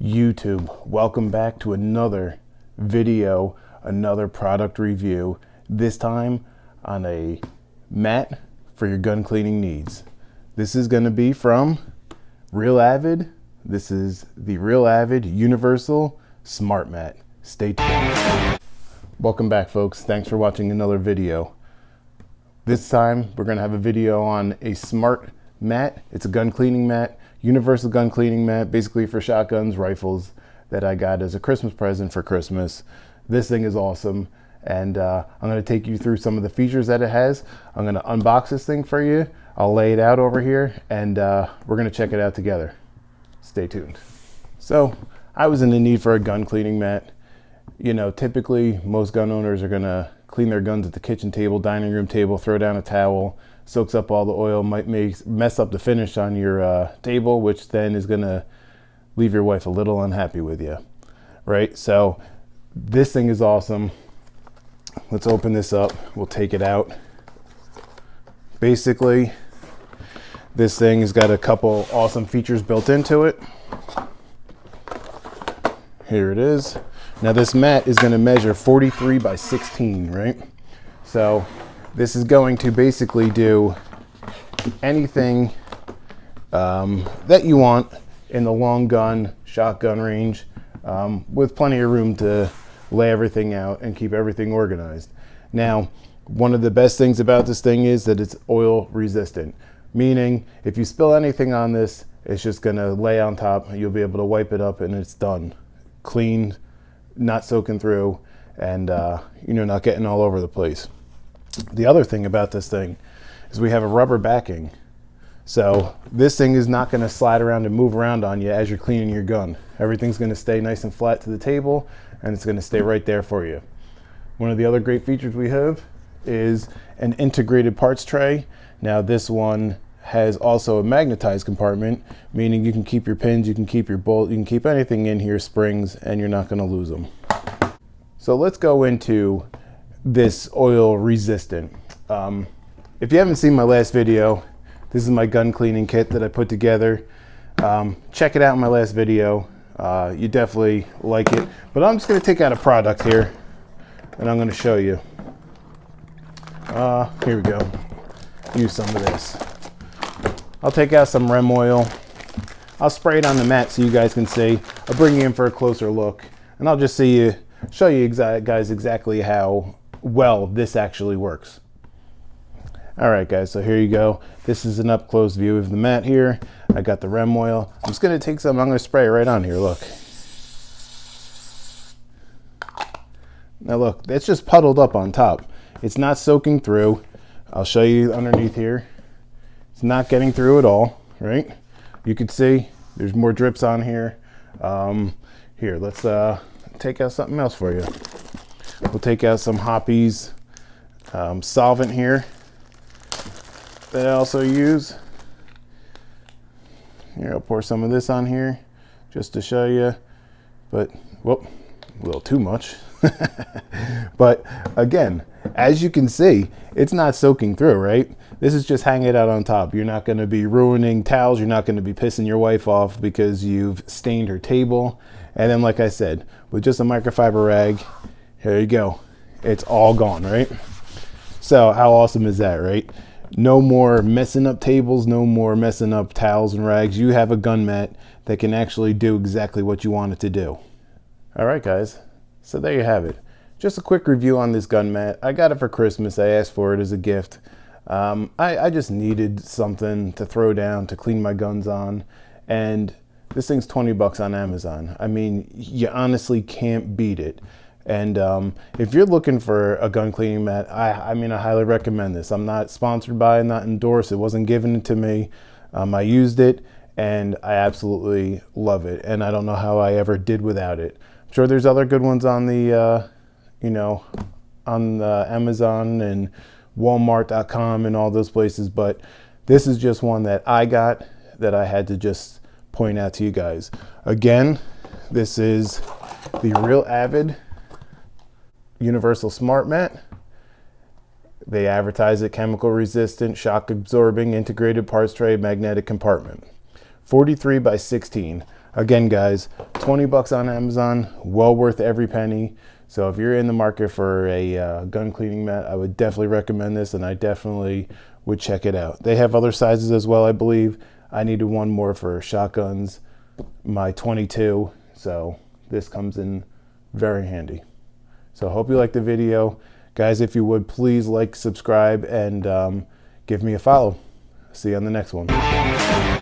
YouTube, welcome back to another video, another product review, this time on a mat for your gun cleaning needs. This is going to be from Real Avid. This is the Real Avid Universal Smart Mat. Stay tuned. Welcome back, folks. Thanks for watching another video. This time we're going to have a video on a smart mat. It's a gun cleaning mat, universal gun cleaning mat, basically for shotguns, rifles, that I got as a Christmas present for Christmas. This thing is awesome, and I'm going to take you through some of the features that it has. I'm going to unbox this thing for you. I'll lay it out over here, and we're going to check it out together. Stay tuned. So I was in the need for a gun cleaning mat. You know, typically most gun owners are going to clean their guns at the kitchen table, dining room table, throw down a towel, soaks up all the oil, might mess up the finish on your table, which then is going to leave your wife a little unhappy with you, right? So this thing is awesome. Let's open this up. We'll take it out. Basically, this thing has got a couple awesome features built into it. Here it is. Now this mat is going to measure 43 by 16, right? So this is going to basically do anything that you want in the long gun, shotgun range, with plenty of room to lay everything out and keep everything organized. Now, one of the best things about this thing is that it's oil resistant, meaning if you spill anything on this, it's just going to lay on top. You'll be able to wipe it up and it's done. Clean, not soaking through, and not getting all over the place. The other thing about this thing is we have a rubber backing, so this thing is not going to slide around and move around on you as you're cleaning your gun. Everything's going to stay nice and flat to the table, and it's going to stay right there for you. One of the other great features we have is an integrated parts tray. Now this one has also a magnetized compartment, meaning you can keep your pins, you can keep your bolt, you can keep anything in here, springs, and you're not going to lose them. So let's go into this oil resistant. If you haven't seen my last video, this is my gun cleaning kit that I put together. Check it out in my last video. You definitely like it, but I'm just going to take out a product here and I'm going to show you. Here we go. Use some of this. I'll take out some REM oil. I'll spray it on the mat so you guys can see. I'll bring you in for a closer look, and I'll just show you guys exactly how well this actually works. All right, guys, so here you go. This is an up-close view of the mat here. I got the REM oil. I'm just gonna take some, I'm gonna spray it right on here, look. Now look, it's just puddled up on top. It's not soaking through. I'll show you underneath here. It's not getting through at all, right? You can see there's more drips on here. Here, let's take out something else for you. We'll take out some Hoppe's solvent here that I also use. Here, I'll pour some of this on here just to show you, but whoop, a little too much. But again, as you can see, it's not soaking through, right? This is just hanging it out on top. You're not going to be ruining towels. You're not going to be pissing your wife off because you've stained her table. And then, like I said, with just a microfiber rag, here you go. It's all gone, right? So how awesome is that, right? No more messing up tables, no more messing up towels and rags. You have a gun mat that can actually do exactly what you want it to do. All right, guys. So there you have it. Just a quick review on this gun mat. I got it for Christmas. I asked for it as a gift. I just needed something to throw down to clean my guns on, and this thing's 20 bucks on Amazon. I mean, you honestly can't beat it. And if you're looking for a gun cleaning mat, I mean, I highly recommend this. I'm not sponsored by it, not endorsed. It wasn't given to me. I used it and I absolutely love it. And I don't know how I ever did without it. I'm sure there's other good ones on the, on the Amazon and Walmart.com and all those places, but this is just one that I got that I had to just point out to you guys. Again, this is the Real Avid Universal Smart Mat. They advertise it chemical resistant, shock absorbing, integrated parts tray, magnetic compartment. 43 by 16. Again, guys, 20 bucks on Amazon, well worth every penny. So if you're in the market for a gun cleaning mat, I would definitely recommend this, and I definitely would check it out. They have other sizes as well, I believe. I needed one more for shotguns, my 22, so this comes in very handy. So I hope you liked the video. Guys, if you would, please like, subscribe, and give me a follow. See you on the next one.